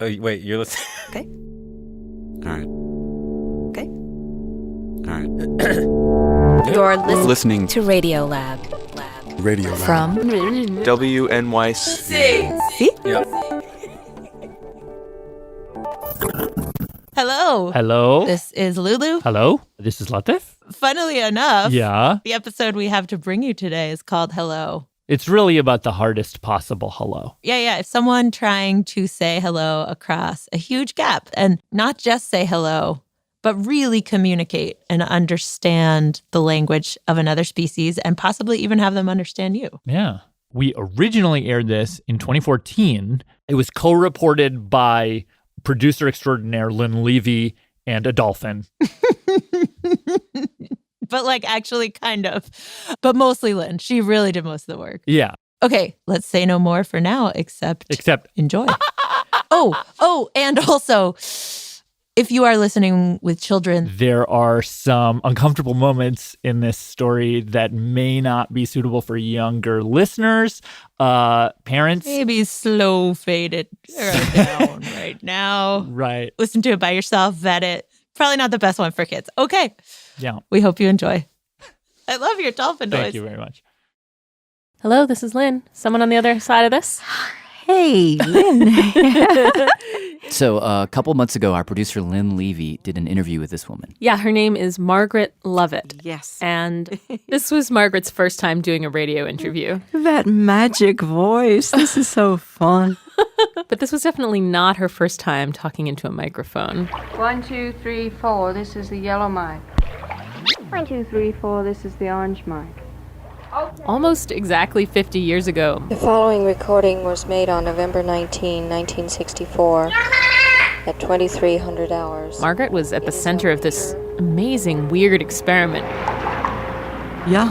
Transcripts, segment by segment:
Oh, wait, you're listening? Okay. All right. Okay. All right. You're listening to Radiolab. Radiolab. From WNYC. See? Yeah. Hello. Hello. This is Lulu. Hello. This is Latif. Funnily enough, Yeah. the episode we have to bring you today is called Hello. It's really about the hardest possible hello. Yeah. If someone trying to say hello across a huge gap and not just say hello, but really communicate and understand the language of another species and possibly even have them understand you. Yeah. We originally aired this in 2014. It was co-reported by producer extraordinaire Lynn Levy and a dolphin. But actually kind of. But mostly Lynn. She really did most of the work. Yeah. Okay, let's say no more for now, except enjoy. And also, if you are listening with children, there are some uncomfortable moments in this story that may not be suitable for younger listeners. Parents. maybe slow fade it down right now. Right. Listen to it by yourself, vet it. Probably not the best one for kids. Okay. Yeah. We hope you enjoy. I love your dolphin noise. Thank you very much. Hello, this is Lynn. Someone on the other side of this? Hey, Lynn. So a couple months ago, our producer Lynn Levy did an interview with this woman. Yeah, her name is Margaret Lovett. Yes. And this was Margaret's first time doing a radio interview. That magic voice. This is so fun. But this was definitely not her first time talking into a microphone. 1, 2, 3, 4. This is the yellow mic. 1, 2, 3, 4. This is the orange mic. Almost exactly 50 years ago. The following recording was made on November 19, 1964, at 2300 hours. Margaret was at the center of this amazing, weird experiment. Yeah.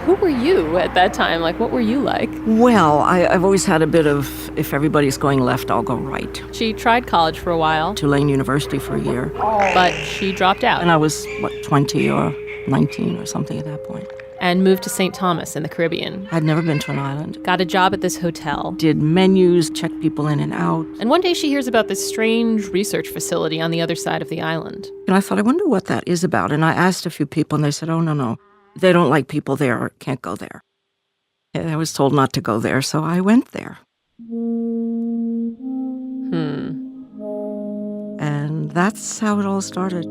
Who were you at that time? What were you like? Well, I've always had a bit of, if everybody's going left, I'll go right. She tried college for a while. Tulane University for a year. But she dropped out. And I was, 20 or 19 or something at that point. And moved to St. Thomas in the Caribbean. I'd never been to an island. Got a job at this hotel. Did menus, checked people in and out. And one day she hears about this strange research facility on the other side of the island. And I thought, I wonder what that is about. And I asked a few people, and they said, oh, no. They don't like people there or can't go there. And I was told not to go there, so I went there. And that's how it all started.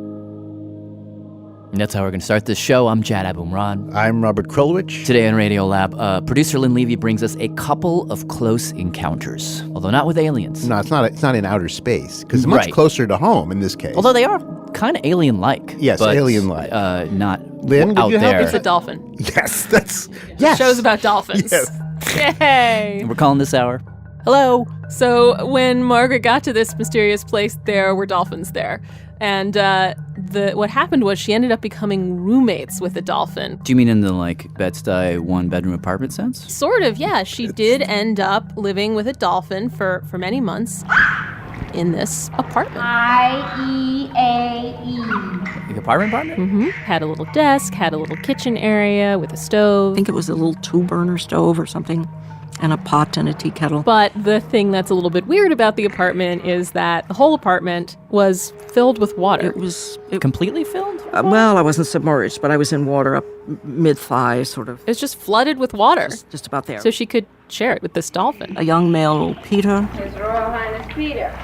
And that's how we're going to start this show. I'm Jad Abumrad. I'm Robert Krulwich. Today on Radiolab, producer Lynn Levy brings us a couple of close encounters, although not with aliens. No, it's not in outer space, because it's much closer to home in this case. Although they are kind of alien-like. Yes, but, alien-like. Not Lynn, out did you there. have It's a dolphin. Yes, that's... The show's about dolphins. Yes. Yay! We're calling this hour Hello. So when Margaret got to this mysterious place, there were dolphins there. And what happened was she ended up becoming roommates with a dolphin. Do you mean in the, Bed-Stuy one-bedroom apartment sense? Sort of, yeah. She did end up living with a dolphin for many months in this apartment. IEAE. Like apartment? Mm-hmm. Had a little desk, had a little kitchen area with a stove. I think it was a little 2-burner stove or something, and a pot and a tea kettle. But the thing that's a little bit weird about the apartment is that the whole apartment was filled with water. It was... Completely filled? Well, I wasn't submerged, but I was in water up mid-thigh, sort of. It was just flooded with water. Just about there. So she could share it with this dolphin. A young male, Peter. His Royal Highness Peter.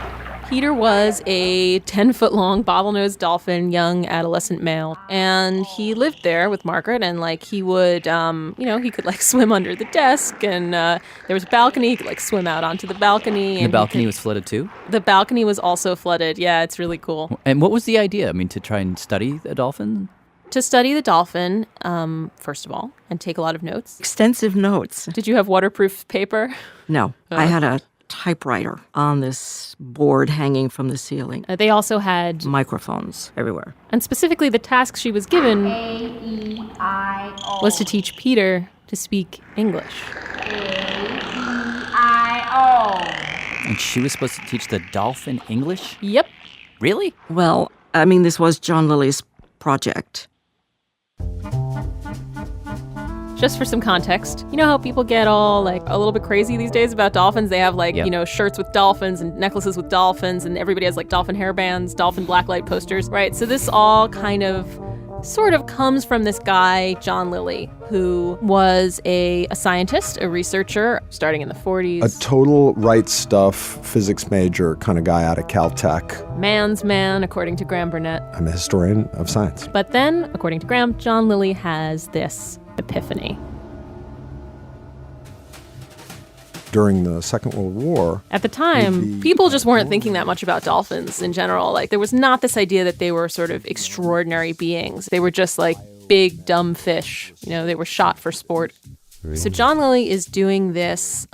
Peter was a 10-foot-long bottlenose dolphin, young adolescent male, and he lived there with Margaret, and he would, he could swim under the desk, and there was a balcony, he could swim out onto the balcony. And the balcony was flooded too? The balcony was also flooded, yeah, it's really cool. And what was the idea? To try and study a dolphin? To study the dolphin, first of all, and take a lot of notes. Extensive notes. Did you have waterproof paper? No, I had a typewriter on this board hanging from the ceiling. They also had microphones everywhere. And specifically, the task she was given A-E-I-O. was to teach Peter to speak English. A-E-I-O. And she was supposed to teach the dolphin English? Yep. Really? Well, this was John Lilly's project. just for some context, you know how people get all like a little bit crazy these days about dolphins? They have like, you know, shirts with dolphins and necklaces with dolphins, and everybody has like dolphin hairbands, dolphin blacklight posters, right? So this all kind of sort of comes from this guy, John Lilly, who was a scientist, a researcher, starting in the 40s. A total right stuff physics major kind of guy out of Caltech. Man's man, according to Graham Burnett. I'm a historian of science. But then, according to Graham, John Lilly has this epiphany. During the Second World War. At the time, people just weren't thinking that much about dolphins in general. Like, there was not this idea that they were sort of extraordinary beings. They were just like big, dumb fish. You know, they were shot for sport. So John Lilly is doing this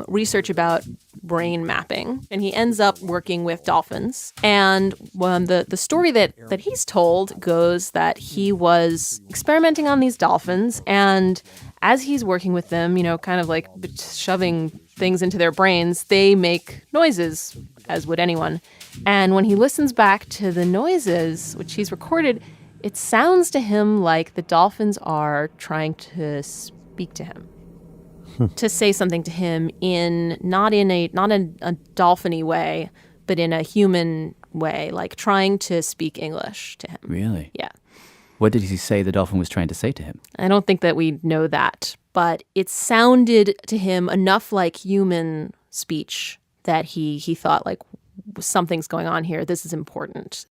research about brain mapping, and he ends up working with dolphins. And the story that he's told goes that he was experimenting on these dolphins, and as he's working with them, you know, kind of like shoving things into their brains, they make noises, as would anyone. And when he listens back to the noises, which he's recorded, it sounds to him like the dolphins are trying to speak to him, to say something to him not in a dolphin-y way, but in a human way, like trying to speak English to him. Really? Yeah. What did he say the dolphin was trying to say to him? I don't think that we know that, but it sounded to him enough like human speech that he thought, like, something's going on here. This is important.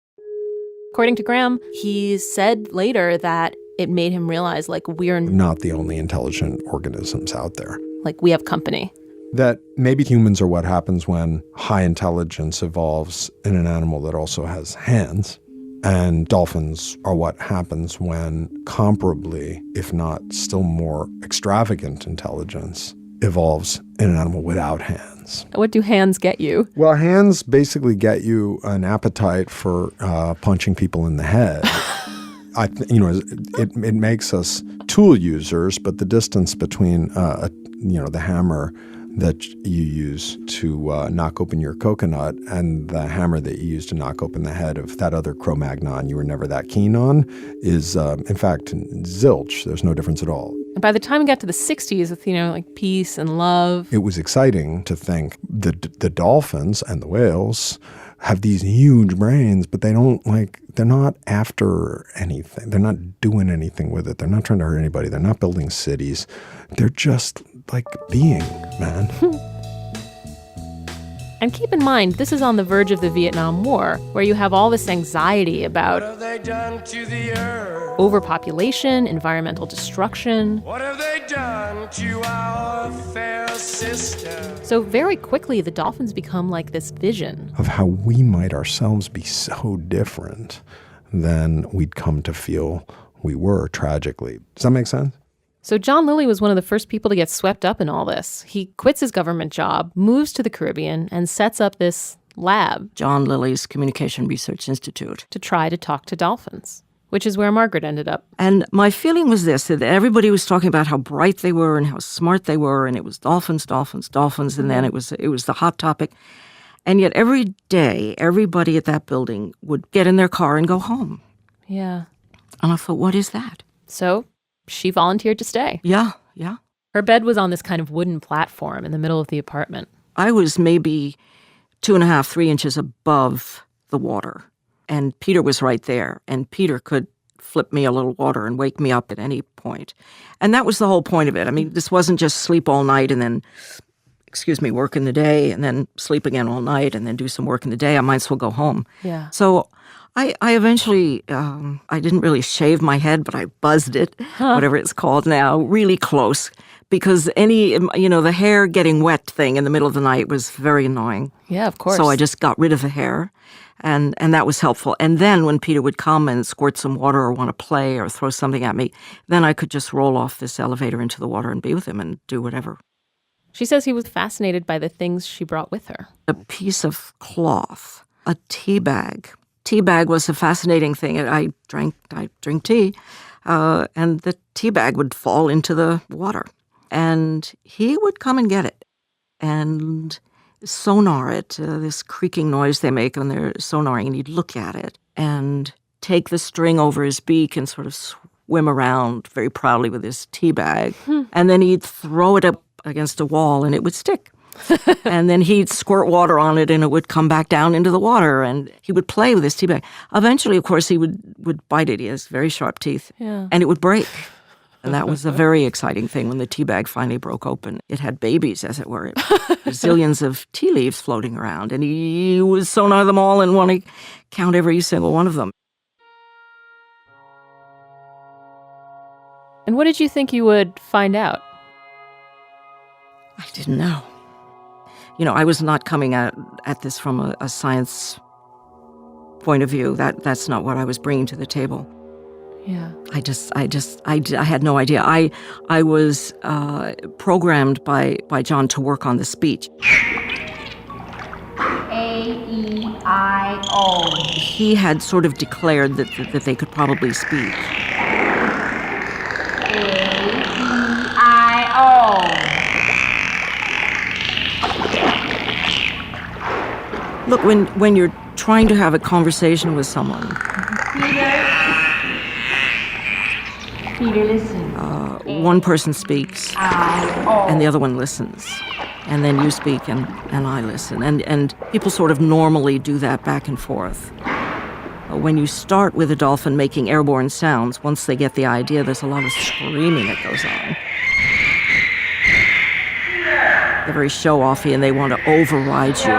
According to Graham, he said later that it made him realize, like, we're not the only intelligent organisms out there. Like, we have company. That maybe humans are what happens when high intelligence evolves in an animal that also has hands. And dolphins are what happens when comparably, if not still more extravagant intelligence evolves in an animal without hands. What do hands get you? Well, hands basically get you an appetite for punching people in the head. It makes us tool users, but the distance between, the hammer that you use to knock open your coconut and the hammer that you use to knock open the head of that other Cro-Magnon you were never that keen on is, in fact, zilch. There's no difference at all. And by the time we got to the 60s with, like peace and love. It was exciting to think the dolphins and the whales have these huge brains, but they're not after anything. They're not doing anything with it. They're not trying to hurt anybody. They're not building cities. They're just like being, man. And keep in mind, this is on the verge of the Vietnam War, where you have all this anxiety about what have they done to the earth? Overpopulation, environmental destruction. What have they done to our fair sister? So very quickly, the dolphins become like this vision of how we might ourselves be so different than we'd come to feel we were, tragically. Does that make sense? So John Lilly was one of the first people to get swept up in all this. He quits his government job, moves to the Caribbean, and sets up this lab. John Lilly's Communication Research Institute. To try to talk to dolphins, which is where Margaret ended up. And my feeling was this, that everybody was talking about how bright they were and how smart they were, and it was dolphins, dolphins, dolphins, and then it was the hot topic. And yet every day, everybody at that building would get in their car and go home. Yeah. And I thought, what is that? So she volunteered to stay. Yeah. Her bed was on this kind of wooden platform in the middle of the apartment. I was maybe 2.5, 3 inches above the water. And Peter was right there. And Peter could flip me a little water and wake me up at any point. And that was the whole point of it. I mean, this wasn't just sleep all night and then, work in the day and then sleep again all night and then do some work in the day. I might as well go home. Yeah. So I eventually, I didn't really shave my head, but I buzzed it, whatever it's called now, really close. Because the hair getting wet thing in the middle of the night was very annoying. Yeah, of course. So I just got rid of the hair, and that was helpful. And then when Peter would come and squirt some water or want to play or throw something at me, then I could just roll off this elevator into the water and be with him and do whatever. She says he was fascinated by the things she brought with her. A piece of cloth, a tea bag. Tea bag was a fascinating thing. I drink tea, and the tea bag would fall into the water. And he would come and get it and sonar it, this creaking noise they make when they're sonaring, and he'd look at it and take the string over his beak and sort of swim around very proudly with his tea bag. And then he'd throw it up against a wall and it would stick. And then he'd squirt water on it and it would come back down into the water. And he would play with his tea bag. Eventually, of course, he would bite it. He has very sharp teeth. Yeah. And it would break. And that was a very exciting thing when the tea bag finally broke open. It had babies, as it were. Zillions of tea leaves floating around. And he was so out of them all and wanted to count every single one of them. And what did you think you would find out? I didn't know. I was not coming at this from a science point of view. That's not what I was bringing to the table. Yeah. I had no idea. I was programmed by John to work on the speech. A-E-I-O. He had sort of declared that they could probably speak. A-E-I-O. Look, when you're trying to have a conversation with someone, Peter, listen. One person speaks, and the other one listens. And then you speak, and I listen. And people sort of normally do that back and forth. When you start with a dolphin making airborne sounds, once they get the idea, there's a lot of screaming that goes on. They're very show-offy, and they want to override you.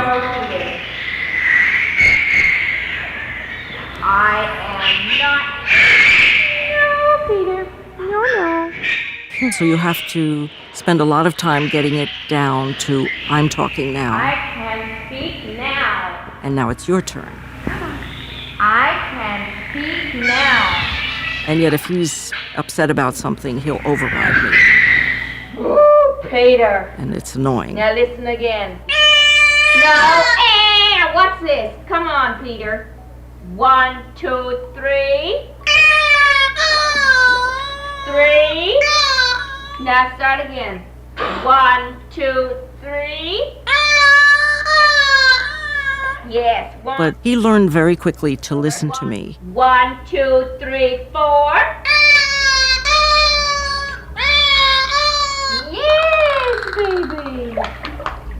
So you have to spend a lot of time getting it down to, I'm talking now. I can speak now. And now it's your turn. I can speak now. And yet if he's upset about something, he'll override me. Ooh, Peter. And it's annoying. Now listen again. No, what's this? Come on, Peter. 1, 2, 3. 3. Now start again. 1, 2, 3. Yes. But he learned very quickly to listen to me. 1, 2, 3, 4. Yes, baby.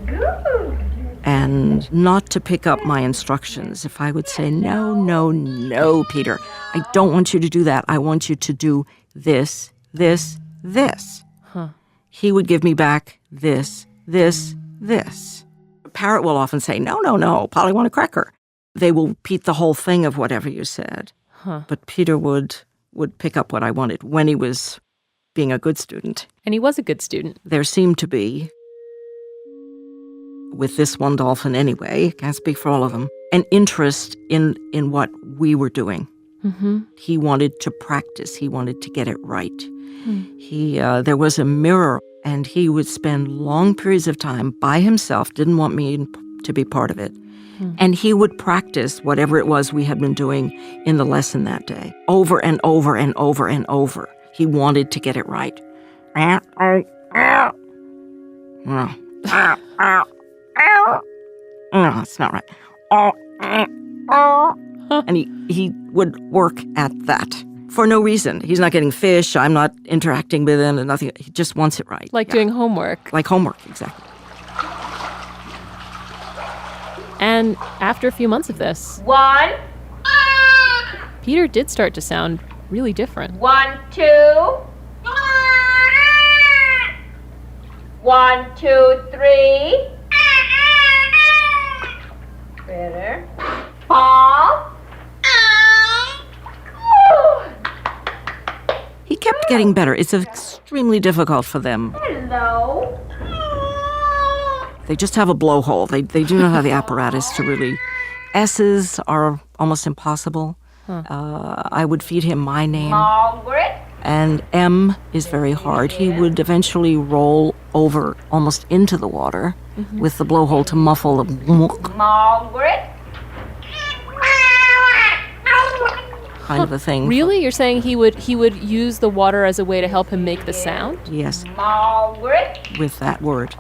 Good. And not to pick up my instructions. If I would say, no, Peter, I don't want you to do that. I want you to do this, this, this. He would give me back this, this, this. A parrot will often say, no, Polly want a cracker. They will repeat the whole thing of whatever you said. But Peter would pick up what I wanted when he was being a good student. And he was a good student. There seemed to be, with this one dolphin anyway, can't speak for all of them, an interest in what we were doing. Mm-hmm. He wanted to practice. He wanted to get it right. There was a mirror, and he would spend long periods of time by himself, didn't want me to be part of it. And he would practice whatever it was we had been doing in the lesson that day, over and over and over and over. He wanted to get it right. No, it's not right. And he would work at that. For no reason. He's not getting fish. I'm not interacting with him and nothing. He just wants it right. Like doing homework. Like homework, exactly. And after a few months of this, 1. Peter did start to sound really different. 1, 2. 1, 2, 3. Better. Paul. He kept getting better. It's extremely difficult for them. Hello. They just have a blowhole. They do not have the apparatus to really... S's are almost impossible. I would feed him my name. Margaret. And M is very hard. He would eventually roll over almost into the water with the blowhole to muffle the... Margaret. kind of a thing. Really? You're saying he would use the water as a way to help him make the sound? Yes. Margaret. With that word.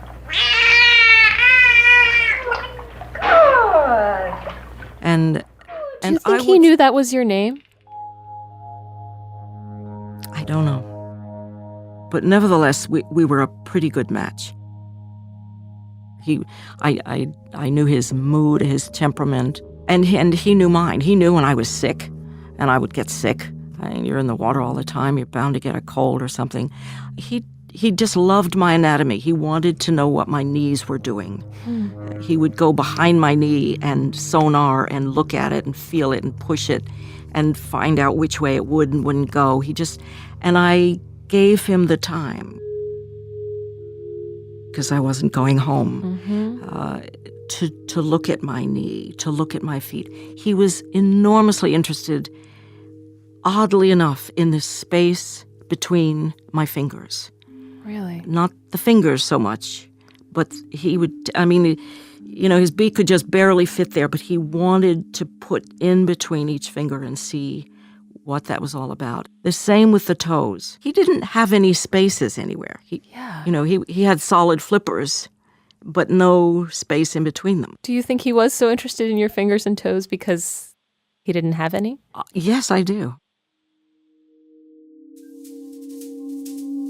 Good. Do you think he knew that was your name? But nevertheless, we were a pretty good match. I knew his mood, his temperament, and he knew mine. He knew when I was sick, and I would get sick. You're in the water all the time. You're bound to get a cold or something. He just loved my anatomy. He wanted to know what my knees were doing. He would go behind my knee and sonar and look at it and feel it and push it and find out which way it would and wouldn't go. And I gave him the time, because I wasn't going home, to look at my knee, to look at my feet. He was enormously interested, oddly enough, in the space between my fingers. Really? Not the fingers so much, but he would, his beak could just barely fit there, but he wanted to put in between each finger and see what that was all about. The same with the toes. He didn't have any spaces anywhere. He had solid flippers, but no space in between them. Do you think he was so interested in your fingers and toes because he didn't have any? Yes, I do.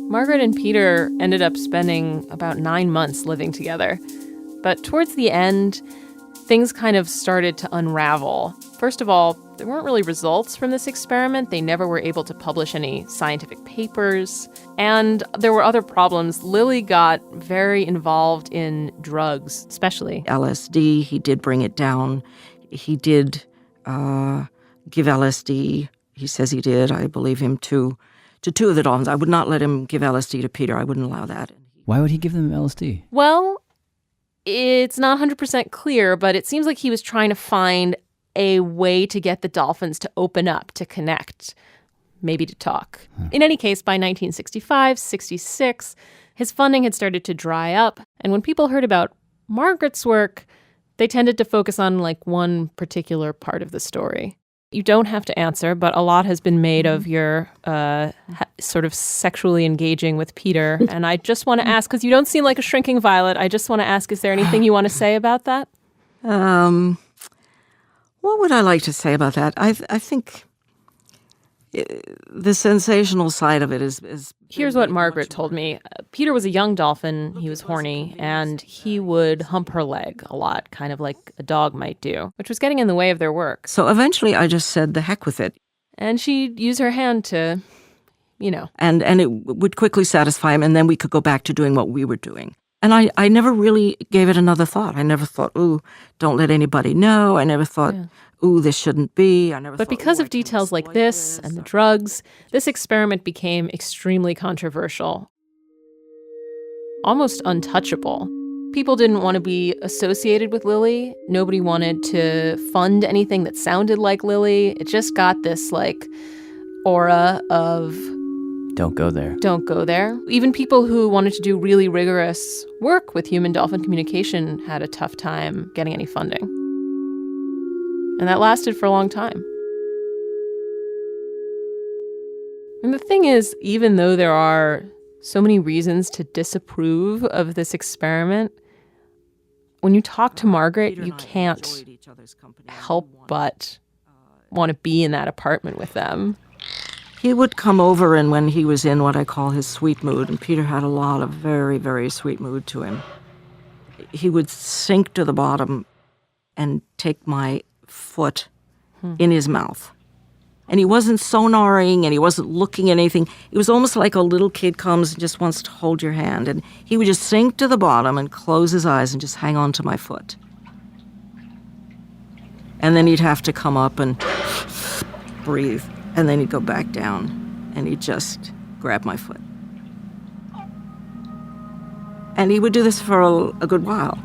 Margaret and Peter ended up spending about 9 months living together. But towards the end, things kind of started to unravel. First of all, there weren't really results from this experiment. They never were able to publish any scientific papers. And there were other problems. Lilly got very involved in drugs, especially LSD. He did bring it down. He did give LSD. He says he did. I believe him to 2 of the dolphins. I would not let him give LSD to Peter. I wouldn't allow that. Why would he give them LSD? Well, it's not 100% clear, but it seems like he was trying to find a way to get the dolphins to open up, to connect, maybe to talk. In any case, by 1965, 66, his funding had started to dry up. And when people heard about Margaret's work, they tended to focus on one particular part of the story. You don't have to answer, but a lot has been made of your sort of sexually engaging with Peter. And I just want to ask, because you don't seem like a shrinking violet, I just want to ask, is there anything you want to say about that? What would I like to say about that? I think the sensational side of it is... Here's what Margaret told me. Peter was a young dolphin. He was horny, and he would hump her leg a lot, kind of like a dog might do, which was getting in the way of their work. So eventually I just said, the heck with it. And she'd use her hand to, And it would quickly satisfy him, and then we could go back to doing what we were doing. And I never really gave it another thought. I never thought, ooh, don't let anybody know. I never thought, ooh, this shouldn't be. But because of details like this and the drugs, this experiment became extremely controversial, almost untouchable. People didn't want to be associated with Lilly. Nobody wanted to fund anything that sounded like Lilly. It just got this aura of... Don't go there. Don't go there. Even people who wanted to do really rigorous work with human-dolphin communication had a tough time getting any funding. And that lasted for a long time. And the thing is, even though there are so many reasons to disapprove of this experiment, when you talk to Margaret, you can't help but want to be in that apartment with them. He would come over, and when he was in what I call his sweet mood, and Peter had a lot of very, very sweet mood to him, he would sink to the bottom and take my foot in his mouth. And he wasn't sonaring, and he wasn't looking at anything. It was almost like a little kid comes and just wants to hold your hand. And he would just sink to the bottom and close his eyes and just hang on to my foot. And then he'd have to come up and breathe. And then he'd go back down, and he'd just grab my foot. And he would do this for a good while.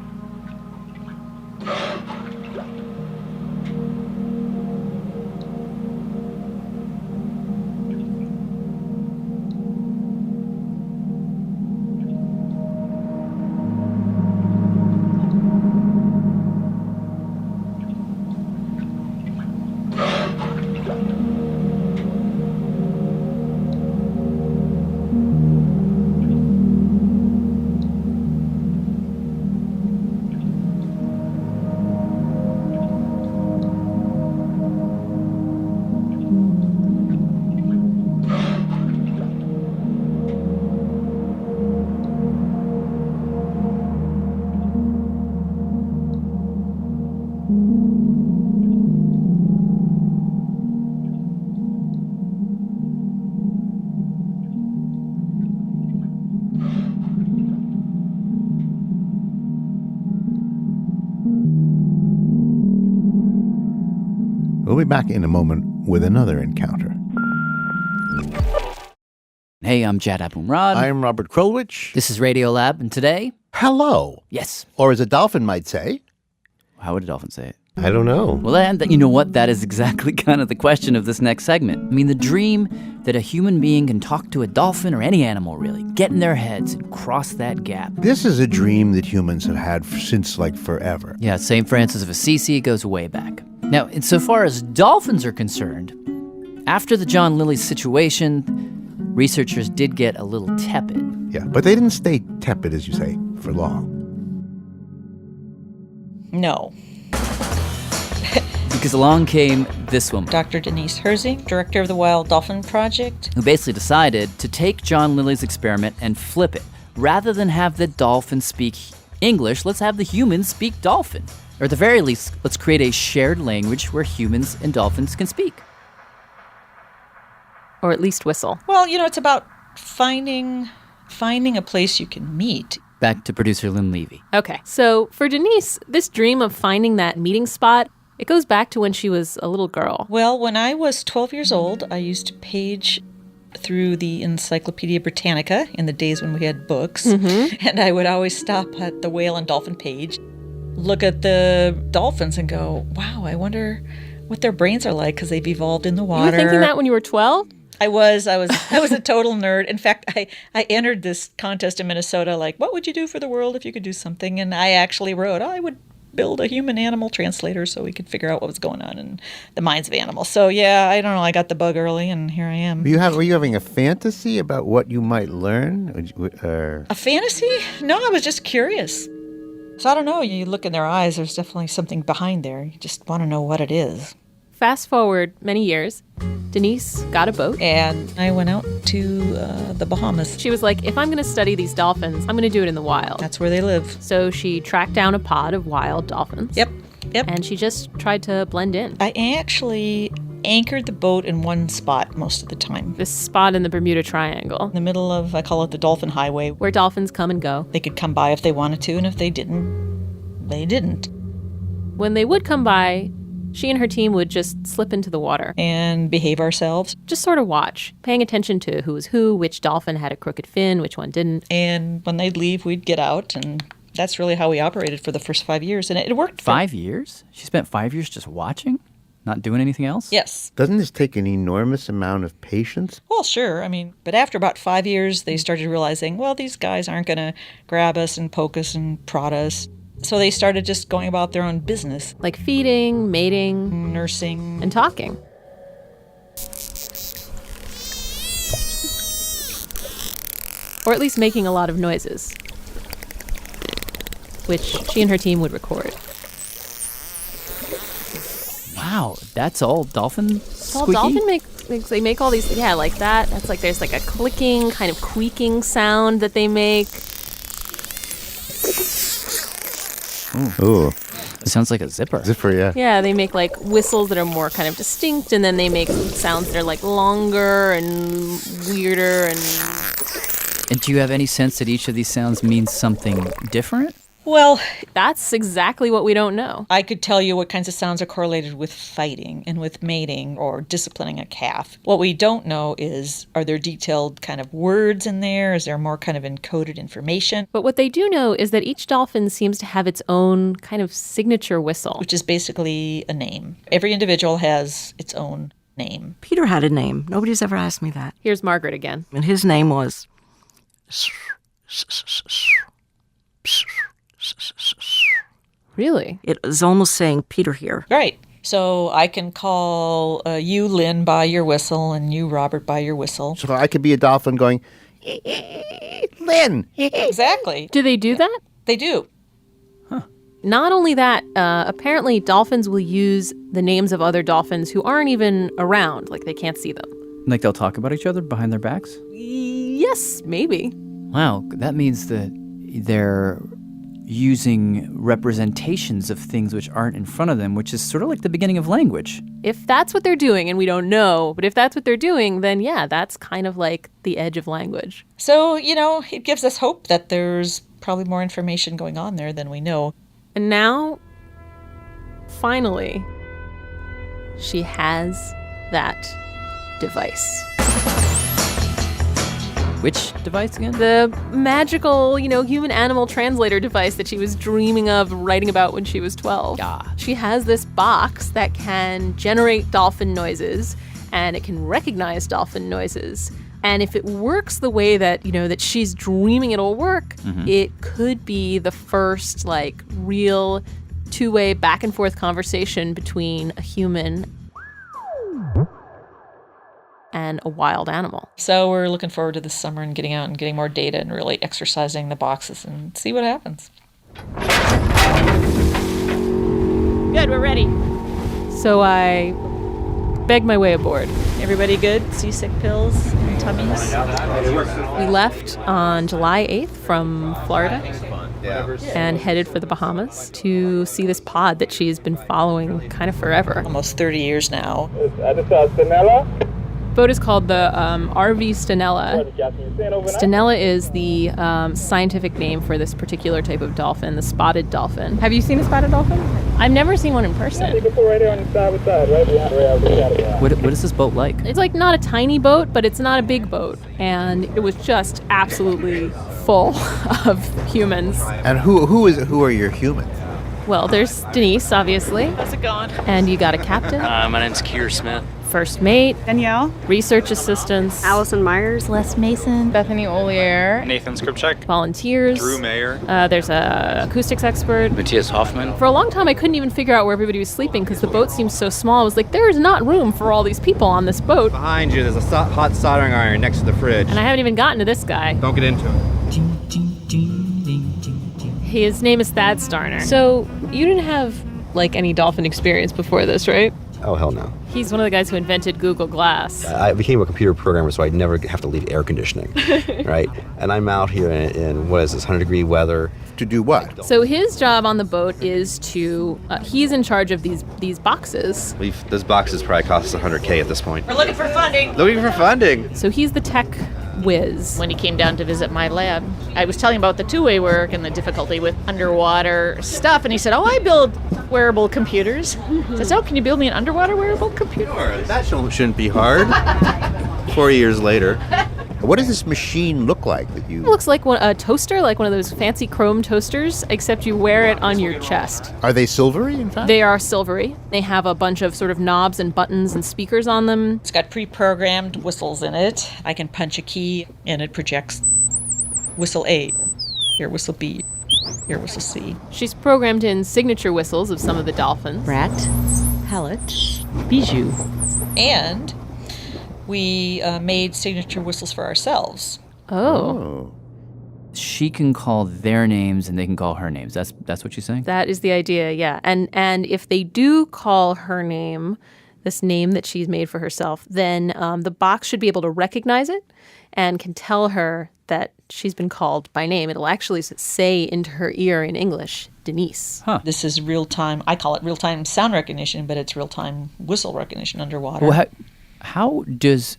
We'll be back in a moment with another encounter. Hey, I'm Jad Abumrad. I'm Robert Krulwich. This is Radiolab, and today... Hello. Yes. Or as a dolphin might say. How would a dolphin say it? I don't know. Well, and you know what? That is exactly kind of the question of this next segment. I mean, the dream that a human being can talk to a dolphin or any animal, really, get in their heads and cross that gap. This is a dream that humans have had since, forever. Yeah, St. Francis of Assisi goes way back. Now, insofar as dolphins are concerned, after the John Lilly situation, researchers did get a little tepid. Yeah, but they didn't stay tepid, as you say, for long. No. Because along came this woman, Dr. Denise Herzing, director of the Wild Dolphin Project, who basically decided to take John Lilly's experiment and flip it. Rather than have the dolphin speak English, let's have the humans speak dolphin. Or at the very least, let's create a shared language where humans and dolphins can speak. Or at least whistle. Well, it's about finding a place you can meet. Back to producer Lynn Levy. Okay, so for Denise, this dream of finding that meeting spot, it goes back to when she was a little girl. Well, when I was 12 years old, I used to page through the Encyclopedia Britannica in the days when we had books. Mm-hmm. And I would always stop at the whale and dolphin page, look at the dolphins and go, wow, I wonder what their brains are like because they've evolved in the water. You were thinking that when you were 12? I was a total nerd. In fact, I entered this contest in Minnesota, what would you do for the world if you could do something? And I actually wrote, I would build a human-animal translator so we could figure out what was going on in the minds of animals. So, yeah, I don't know. I got the bug early, and here I am. Were you having a fantasy about what you might learn? A fantasy? No, I was just curious. So, I don't know. You look in their eyes, there's definitely something behind there. You just want to know what it is. Fast forward many years, Denise got a boat. And I went out to the Bahamas. She was like, if I'm going to study these dolphins, I'm going to do it in the wild. That's where they live. So she tracked down a pod of wild dolphins. Yep. And she just tried to blend in. I actually anchored the boat in one spot most of the time. This spot in the Bermuda Triangle. In the middle of, I call it the Dolphin Highway. Where dolphins come and go. They could come by if they wanted to, and if they didn't, they didn't. When they would come by, she and her team would just slip into the water. And behave ourselves. Just sort of watch, paying attention to who was who, which dolphin had a crooked fin, which one didn't. And when they'd leave, we'd get out, and that's really how we operated for the first 5 years, and it worked. 5 years? She spent 5 years just watching? Not doing anything else? Yes. Doesn't this take an enormous amount of patience? Well, sure. But after about 5 years, they started realizing, well, these guys aren't going to grab us and poke us and prod us. So they started just going about their own business. Like feeding, mating, nursing, and talking. Or at least making a lot of noises, which she and her team would record. Wow, that's all dolphin squeaky? All dolphin they make all these, like that. That's there's a clicking, kind of queaking sound that they make. Ooh. It sounds like a zipper. Zipper, yeah. Yeah, they make whistles that are more kind of distinct, and then they make sounds that are longer and weirder. And do you have any sense that each of these sounds means something different? Well, that's exactly what we don't know. I could tell you what kinds of sounds are correlated with fighting and with mating or disciplining a calf. What we don't know is, are there detailed kind of words in there? Is there more kind of encoded information? But what they do know is that each dolphin seems to have its own kind of signature whistle. Which is basically a name. Every individual has its own name. Peter had a name. Nobody's ever asked me that. Here's Margaret again. And his name was... Really? It was almost saying Peter here. Right. So I can call you, Lynn, by your whistle, and you, Robert, by your whistle. So I could be a dolphin going, Lynn. Exactly. Do they do that? They do. Huh. Not only that, apparently dolphins will use the names of other dolphins who aren't even around, they can't see them. Like they'll talk about each other behind their backs? Yes, maybe. Wow, that means that they're using representations of things which aren't in front of them, which is sort of like the beginning of language. If that's what they're doing, and we don't know, but if that's what they're doing, then yeah, that's kind of like the edge of language. So, it gives us hope that there's probably more information going on there than we know. And now, finally, she has that device. Which device again? The magical, human-animal translator device that she was dreaming of writing about when she was 12. She has this box that can generate dolphin noises, and it can recognize dolphin noises. And if it works the way that, that she's dreaming it'll work, it could be the first, real two-way back-and-forth conversation between a human and a wild animal. So we're looking forward to this summer and getting out and getting more data and really exercising the boxes and see what happens. Good, we're ready. So I begged my way aboard. Everybody good? Seasick pills and tummies? We left on July 8th from Florida and headed for the Bahamas to see this pod that she's been following kind of forever. Almost 30 years now. Boat is called the RV Stenella. Stenella is the scientific name for this particular type of dolphin, the spotted dolphin. Have you seen a spotted dolphin? I've never seen one in person. What is this boat like? It's not a tiny boat, but it's not a big boat. And it was just absolutely full of humans. And who are your humans? Well, there's Denise, obviously. How's it going? And you got a captain. My name's Keir Smith. First mate. Danielle. Research assistants. Allison Myers. Les Mason. Bethany Olier. Nathan Skripchak. Volunteers. Drew Mayer. There's a acoustics expert. Matthias Hoffman. For a long time, I couldn't even figure out where everybody was sleeping because the boat seemed so small. I was like, there is not room for all these people on this boat. Behind you, there's a hot soldering iron next to the fridge. And I haven't even gotten to this guy. Don't get into it. His name is Thad Starner. So you didn't have, any dolphin experience before this, right? Oh, hell no. He's one of the guys who invented Google Glass. I became a computer programmer so I'd never have to leave air conditioning, right? And I'm out here in what is this, 100-degree weather. To do what? So his job on the boat is to, he's in charge of these boxes. Those boxes probably cost us $100K at this point. We're looking for funding. Looking for funding. So he's the tech whiz. When he came down to visit my lab, I was telling him about the two-way work and the difficulty with underwater stuff, and he said, I build wearable computers. I said, can you build me an underwater wearable computer? Sure, that shouldn't be hard. 4 years later. What does this machine look like that you... It looks like a toaster, like one of those fancy chrome toasters, except you wear it on your chest. Are they silvery, in fact? They are silvery. They have a bunch of sort of knobs and buttons and speakers on them. It's got pre-programmed whistles in it. I can punch a key and it projects whistle A, here whistle B, here whistle C. She's programmed in signature whistles of some of the dolphins. Rat, Hallet, Bijou. And we made signature whistles for ourselves. Oh. She can call their names and they can call her names. That's what she's saying? That is the idea, yeah. And if they do call her name, this name that she's made for herself, then the box should be able to recognize it and can tell her that she's been called by name. It'll actually say into her ear in English, Denise. Huh. This is real-time, I call it real-time sound recognition, but it's real-time whistle recognition underwater. Well, how does,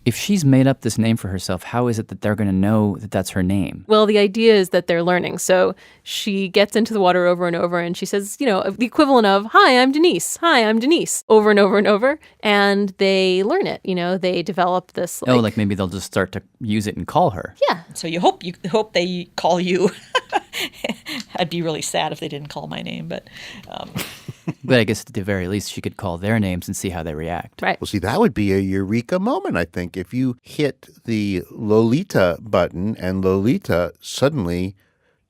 if she's made up this name for herself, how is it that they're going to know that that's her name? Well, the idea is that they're learning. So she gets into the water over and over and she says, the equivalent of, hi, I'm Denise. Hi, I'm Denise. Over and over and over. And they learn it. They develop this. Like maybe they'll just start to use it and call her. Yeah. So you hope they call you. I'd be really sad if they didn't call my name, but... But I guess at the very least, she could call their names and see how they react. Right. Well, see, that would be a eureka moment, I think, if you hit the Lolita button and Lolita suddenly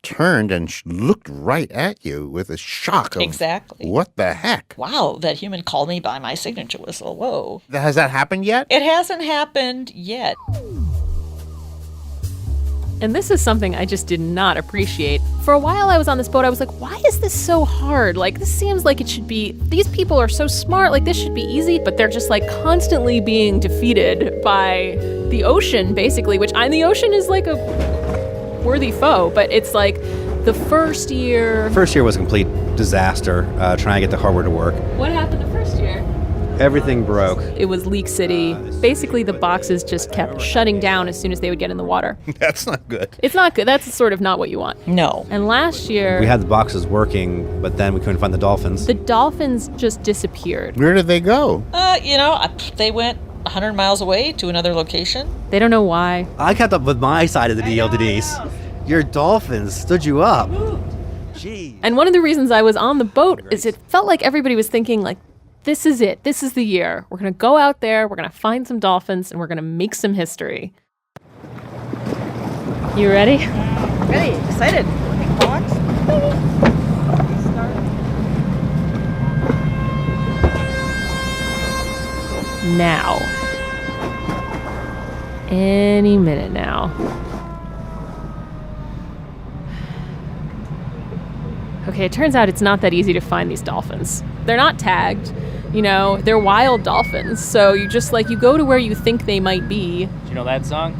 turned and looked right at you with a shock of, exactly. What the heck? Wow, that human called me by my signature whistle. Whoa. Has that happened yet? It hasn't happened yet. And this is something I just did not appreciate. For a while I was on this boat, I was like, why is this so hard? This seems like it should be, these people are so smart, this should be easy, but they're just constantly being defeated by the ocean, basically, which the ocean is a worthy foe, but it's the first year. First year was a complete disaster, trying to get the hardware to work. What happened the first year? Everything broke. It was leak city. Basically, the boxes just kept shutting down as soon as they would get in the water. That's not good. It's not good. That's sort of not what you want. No. And last year... We had the boxes working, but then we couldn't find the dolphins. The dolphins just disappeared. Where did they go? They went 100 miles away to another location. They don't know why. I kept up with my side of the deal, Denise. Your dolphins stood you up. Gee. And one of the reasons I was on the boat is it felt like everybody was thinking, like, this is it. This is the year. We're going to go out there, we're going to find some dolphins, and we're going to make some history. You ready? Ready. Excited. Now. Any minute now. Okay, it turns out it's not that easy to find these dolphins. They're not tagged. They're wild dolphins. So you just, you go to where you think they might be. Do you know that song?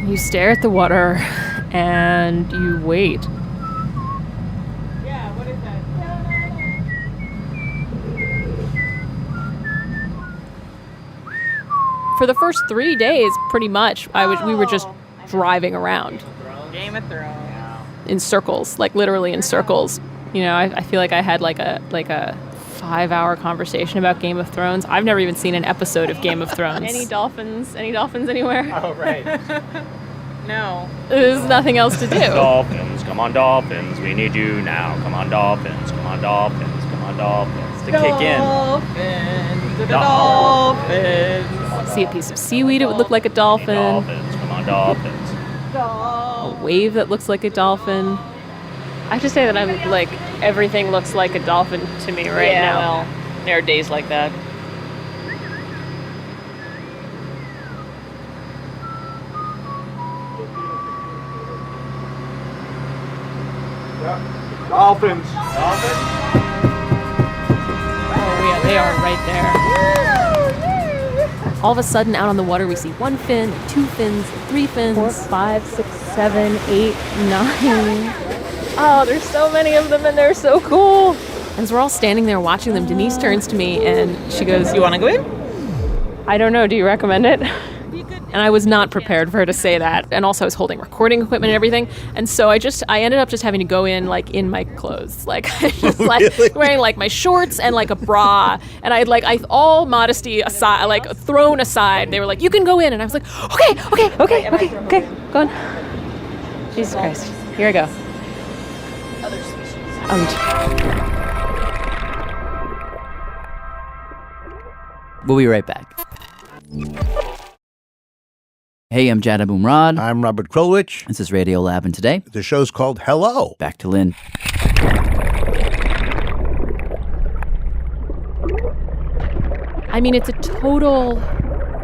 You stare at the water and you wait. Yeah, what is that? For the first 3 days, pretty much, we were just driving around. Game of Thrones. In circles, literally in circles. I feel like I had like a 5-hour conversation about Game of Thrones. I've never even seen an episode of Game of Thrones. Any dolphins anywhere? Oh, right. No. There's nothing else to do. Dolphins, come on, dolphins. We need you now. Come on, dolphins. Come on, dolphins. Come on, dolphins. To kick in. Dolphins. See a piece of seaweed, it would look like a dolphin. Dolphins, come on, dolphins. A wave that looks like a dolphin. I have to say that I'm everything looks like a dolphin to me right now. Well, there are days like that. Dolphins. Oh yeah, they are right there. All of a sudden, out on the water, we see 1 fin, 2 fins, 3 fins, 4, 5, 6, 7, 8, 9. Oh, there's so many of them, and they're so cool. As we're all standing there watching them, Denise turns to me and she goes, You want to go in? I don't know. Do you recommend it? And I was not prepared for her to say that. And also I was holding recording equipment and everything. And so I ended up just having to go in in my clothes. I just Really? wearing my shorts and a bra. And I all modesty aside, thrown aside. They were like, you can go in. And I was like, okay, go on. Jesus Christ. Here I go. Other species. We'll be right back. Hey, I'm Jada Boomrod. I'm Robert Krulwich. This is Radiolab, and today The show's called Hello. back to Lynn. I mean, it's a total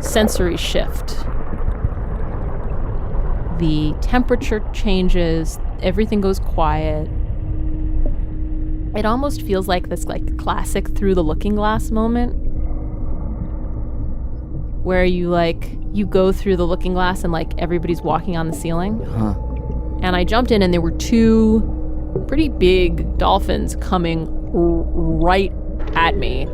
sensory shift. The temperature changes, everything goes quiet. It almost feels like this classic through the looking glass moment where you go through the looking glass and everybody's walking on the ceiling. Huh. And I jumped in and there were 2 pretty big dolphins coming right at me.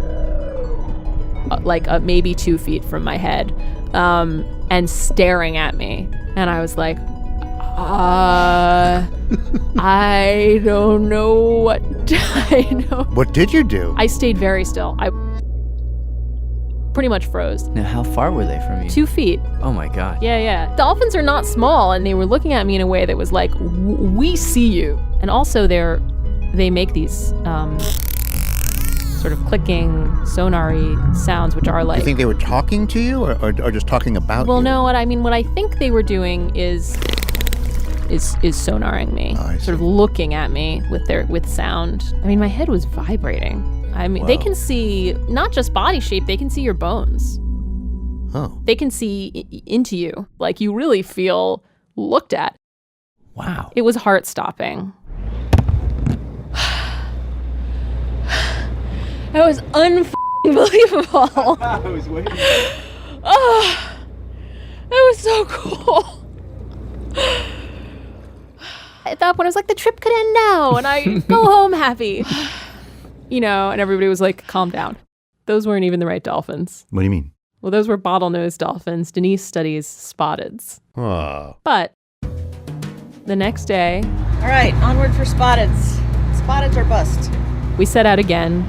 Maybe 2 feet from my head, and staring at me. And I was like, I don't know what I know. What did you do? I stayed very still. I pretty much froze. Now, how far were they from you? 2 feet. Oh my God. Yeah. Dolphins are not small, and they were looking at me in a way that was like, we see you. And also they make these sort of clicking, sonar-y sounds, which are Do you think they were talking to you or just talking about you? Well, no, what I think they were doing is sonaring me, sort of looking at me with sound. I mean, my head was vibrating. I mean, They can see not just body shape, they can see your bones. Oh. They can see into you. You really feel looked at. Wow. It was heart-stopping. That was unbelievable. I was waiting. Oh, that was so cool. At that point, I was like, the trip could end now, and I go home happy. And everybody was like, calm down. Those weren't even the right dolphins. What do you mean? Well, those were bottlenose dolphins. Denise studies spotteds. Oh. But the next day... All right, onward for spotteds. Spotteds or bust. We set out again.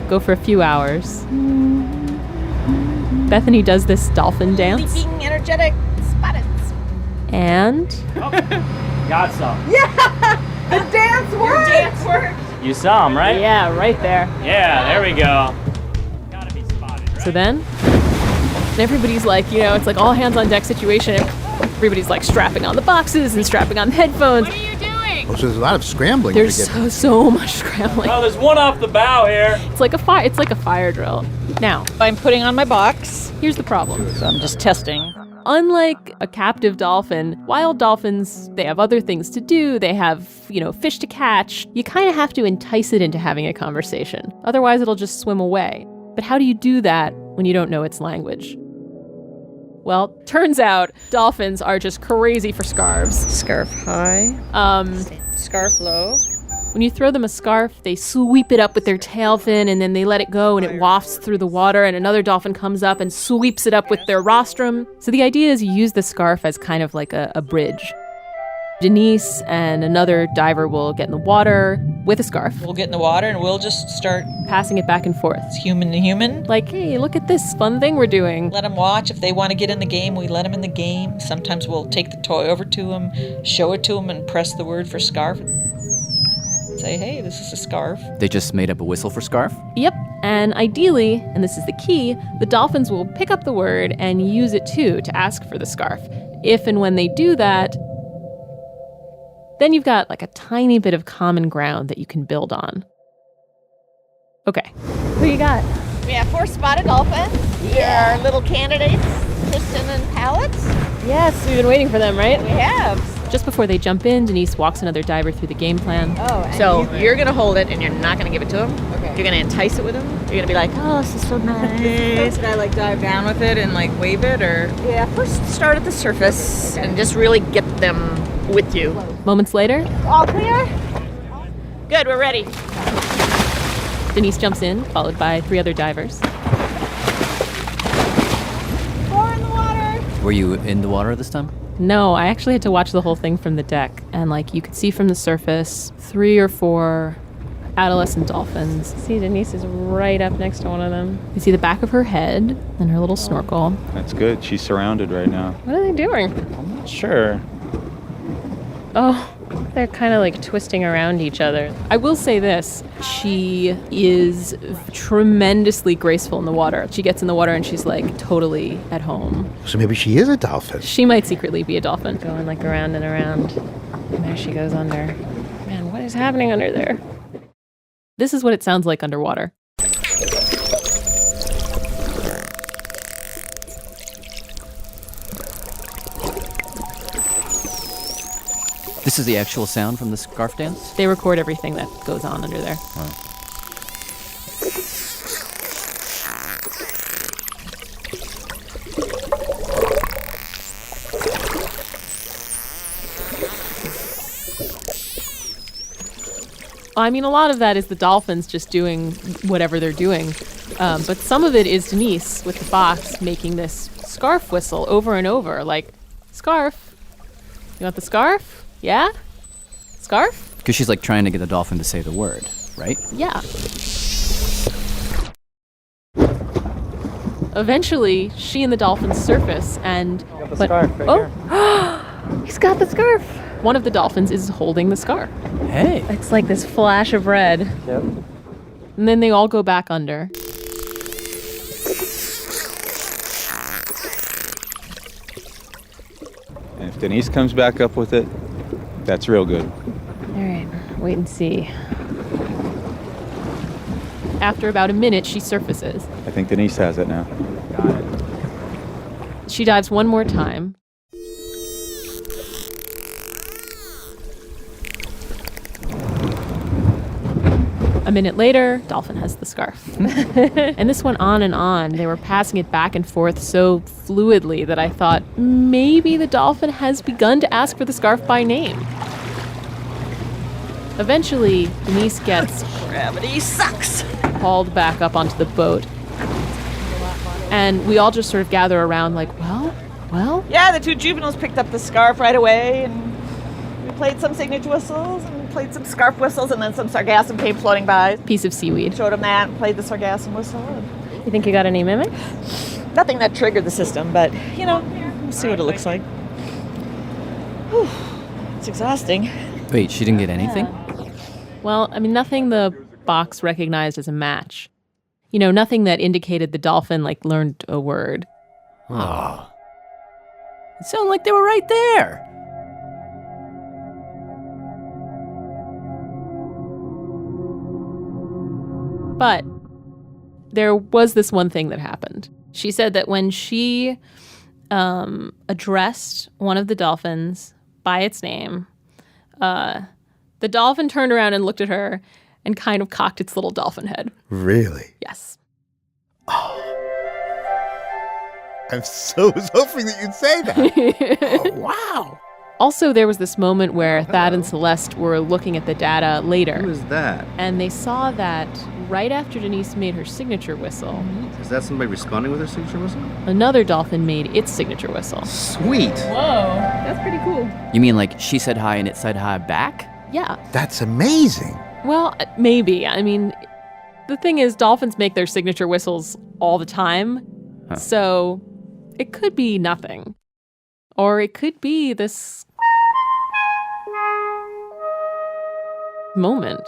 Go for a few hours. Bethany does this dolphin dance. Leaping, energetic, spotteds. And... Got some. Yeah! The dance worked! Your dance worked! You saw him, right? Yeah, right there. Yeah, there we go. So then, everybody's like, it's like all hands on deck situation. Everybody's like strapping on the boxes and strapping on the headphones. What are you doing? Oh, so there's a lot of scrambling. There's so much scrambling. Oh, there's one off the bow here. It's like a fire drill. Now, I'm putting on my box. Here's the problem. So I'm just testing. Unlike a captive dolphin, wild dolphins, they have other things to do. They have, fish to catch. You kind of have to entice it into having a conversation. Otherwise, it'll just swim away. But how do you do that when you don't know its language? Well, turns out dolphins are just crazy for scarves. Scarf high. Scarf low. When you throw them a scarf, they sweep it up with their tail fin and then they let it go and it wafts through the water and another dolphin comes up and sweeps it up with their rostrum. So the idea is you use the scarf as kind of like a bridge. Denise and another diver will get in the water with a scarf. We'll get in the water and we'll just start passing it back and forth. It's human to human. Like, hey, look at this fun thing we're doing. Let them watch. If they want to get in the game, we let them in the game. Sometimes we'll take the toy over to them, show it to them, and press the word for scarf. Say, hey, this is a scarf. They just made up a whistle for scarf? Yep. And ideally, and this is the key, the dolphins will pick up the word and use it too to ask for the scarf. If and when they do that, then you've got like a tiny bit of common ground that you can build on. Okay, who you got? We have 4 spotted dolphins. Here are little candidates, Kristen and Pallets. Yes, we've been waiting for them, right? We have. Just before they jump in, Denise walks another diver through the game plan. Oh, so you're going to hold it and you're not going to give it to them. Okay. You're going to entice it with them. You're going to be like, oh, this is so nice. Should I like dive down with it and like wave it or? Yeah, first start at the surface and just really get them with you. Moments later. All clear? Good, we're ready. Denise jumps in, followed by 3 other divers. 4 in the water. Were you in the water this time? No, I actually had to watch the whole thing from the deck. And you could see from the surface 3 or 4 adolescent dolphins. See, Denise is right up next to one of them. You see the back of her head and her little snorkel. That's good. She's surrounded right now. What are they doing? I'm not sure. Oh, they're kind of twisting around each other. I will say this. She is tremendously graceful in the water. She gets in the water and she's totally at home. So maybe she is a dolphin. She might secretly be a dolphin. Going around and around. And there she goes under. Man, what is happening under there? This is what it sounds like underwater. This is the actual sound from the scarf dance? They record everything that goes on under there. Wow. I mean, a lot of that is the dolphins just doing whatever they're doing. But some of it is Denise with the box making this scarf whistle over and over. Scarf. You want the scarf? Yeah? Scarf? Because she's trying to get the dolphin to say the word, right? Yeah. Eventually, she and the dolphins surface and... Got the scarf right here. He's got the scarf. One of the dolphins is holding the scarf. Hey. It's like this flash of red. Yep. And then they all go back under. And if Denise comes back up with it, that's real good. All right, wait and see. After about a minute, she surfaces. I think Denise has it now. Got it. She dives one more time. A minute later, dolphin has the scarf. And this went on and on. They were passing it back and forth so fluidly that I thought maybe the dolphin has begun to ask for the scarf by name. Eventually, Denise gets... Gravity sucks. hauled back up onto the boat. And we all just sort of gather around like, well? Yeah, the two juveniles picked up the scarf right away, and we played some signature whistles, and played some scarf whistles, and then some sargassum came floating by. Piece of seaweed. Showed them that, and played the sargassum whistle. You think you got any mimics? Nothing that triggered the system, but, we'll see what it looks like. Whew. It's exhausting. Wait, she didn't get anything? Well, nothing the box recognized as a match. Nothing that indicated the dolphin, learned a word. Oh. It sounded like they were right there. But there was this one thing that happened. She said that when she addressed one of the dolphins by its name, the dolphin turned around and looked at her and kind of cocked its little dolphin head. Really? Yes. I was hoping that you'd say that. Oh, wow. Also, there was this moment where Thad and Celeste were looking at the data later. Who is that? And they saw that right after Denise made her signature whistle, Is that somebody responding with their signature whistle? another dolphin made its signature whistle. Sweet. Whoa. That's pretty cool. You mean like she said hi and it said hi back? Yeah. That's amazing. Well, maybe. The thing is, dolphins make their signature whistles all the time. Huh. So it could be nothing. Or it could be this moment.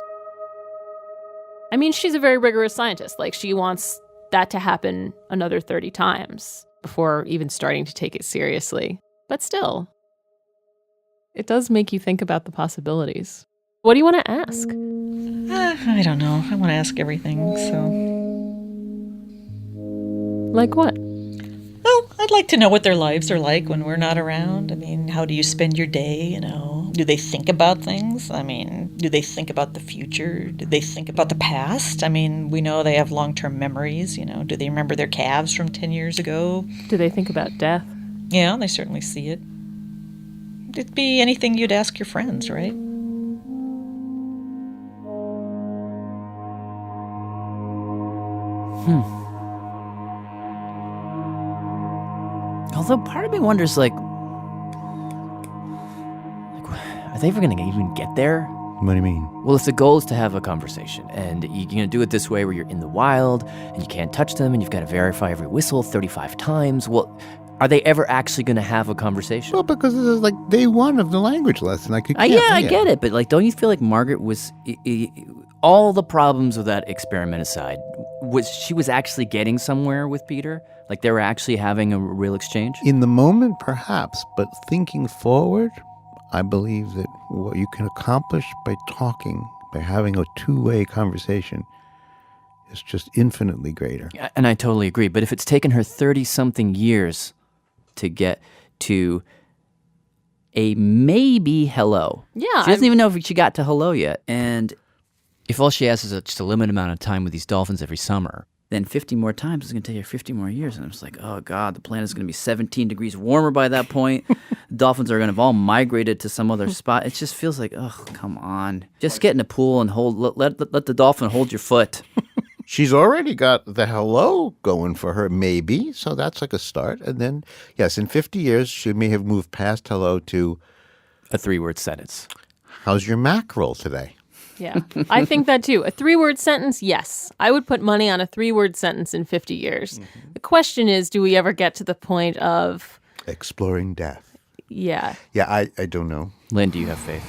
She's a very rigorous scientist. She wants that to happen another 30 times before even starting to take it seriously. But still, it does make you think about the possibilities. What do you want to ask? I don't know. I want to ask everything, so... Like what? Well, I'd like to know what their lives are like when we're not around. How do you spend your day, Do they think about things? Do they think about the future? Do they think about the past? We know they have long-term memories, Do they remember their calves from 10 years ago? Do they think about death? Yeah, they certainly see it. It'd be anything you'd ask your friends, right? Although part of me wonders, are they ever going to even get there? What do you mean? Well, if the goal is to have a conversation, and you're going to do it this way where you're in the wild, and you can't touch them, and you've got to verify every whistle 35 times, well, are they ever actually going to have a conversation? Well, because this is day one of the language lesson. I get it, but don't you feel like Margaret was... all the problems of that experiment aside, she was actually getting somewhere with Peter? They were actually having a real exchange? In the moment, perhaps, but thinking forward, I believe that what you can accomplish by talking, by having a two-way conversation, is just infinitely greater. And I totally agree. But if it's taken her 30-something years to get to a maybe hello. Yeah. She doesn't even know if she got to hello yet. And if all she has is just a limited amount of time with these dolphins every summer, then 50 more times is going to take her 50 more years. And I'm just like, oh, God, the planet's going to be 17 degrees warmer by that point. Dolphins are going to have all migrated to some other spot. It just feels like, oh, come on. Just get in the pool and let the dolphin hold your foot. She's already got the hello going for her, maybe. So that's a start. And then, yes, in 50 years, she may have moved past hello to... a 3-word sentence. How's your mackerel today? Yeah, I think that too. A 3-word sentence, yes. I would put money on a 3-word sentence in 50 years. Mm-hmm. The question is, do we ever get to the point of... exploring death. Yeah. Yeah, I don't know. Lynn, do you have faith?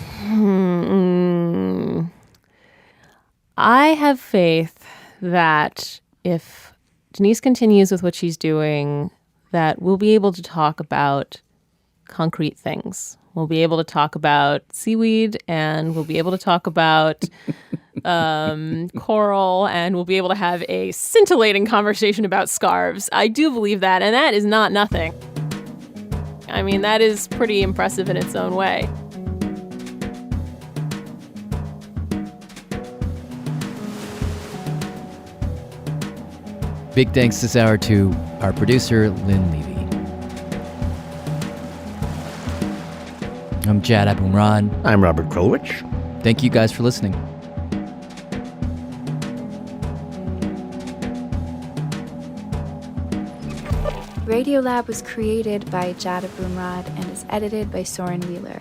I have faith that if Denise continues with what she's doing, that we'll be able to talk about concrete things. We'll be able to talk about seaweed, and we'll be able to talk about coral, and we'll be able to have a scintillating conversation about scarves. I do believe that, and that is not nothing. That is pretty impressive in its own way. Big thanks this hour to our producer, Lynn Levy. I'm Jad Abumrad. I'm Robert Krulwich. Thank you guys for listening. Radiolab was created by Jada Boomrod and is edited by Soren Wheeler.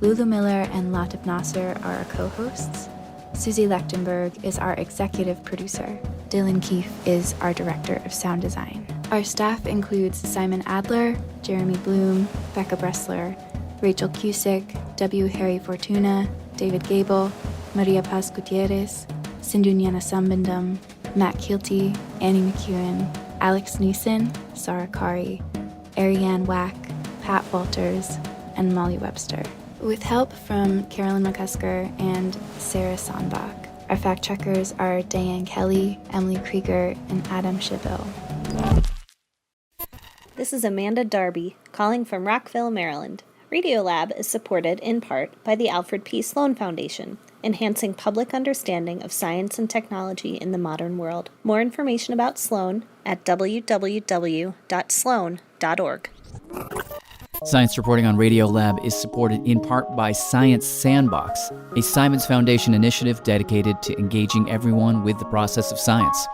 Lulu Miller and Latif Nasser are our co-hosts. Susie Lechtenberg is our executive producer. Dylan Keefe is our director of sound design. Our staff includes Simon Adler, Jeremy Bloom, Becca Bressler, Rachel Cusick, W. Harry Fortuna, David Gable, Maria Paz Gutierrez, Sindhu Sambandam, Matt Keelty, Annie McEwen, Alex Neeson, Sarah Kari, Ariane Wack, Pat Walters, and Molly Webster, with help from Carolyn McCusker and Sarah Sonbach. Our fact checkers are Diane Kelly, Emily Krieger, and Adam Schivel. This is Amanda Darby, calling from Rockville, Maryland. Radiolab is supported in part by the Alfred P. Sloan Foundation, enhancing public understanding of science and technology in the modern world. More information about Sloan at www.sloan.org. Science reporting on Radiolab is supported in part by Science Sandbox, a Simons Foundation initiative dedicated to engaging everyone with the process of science.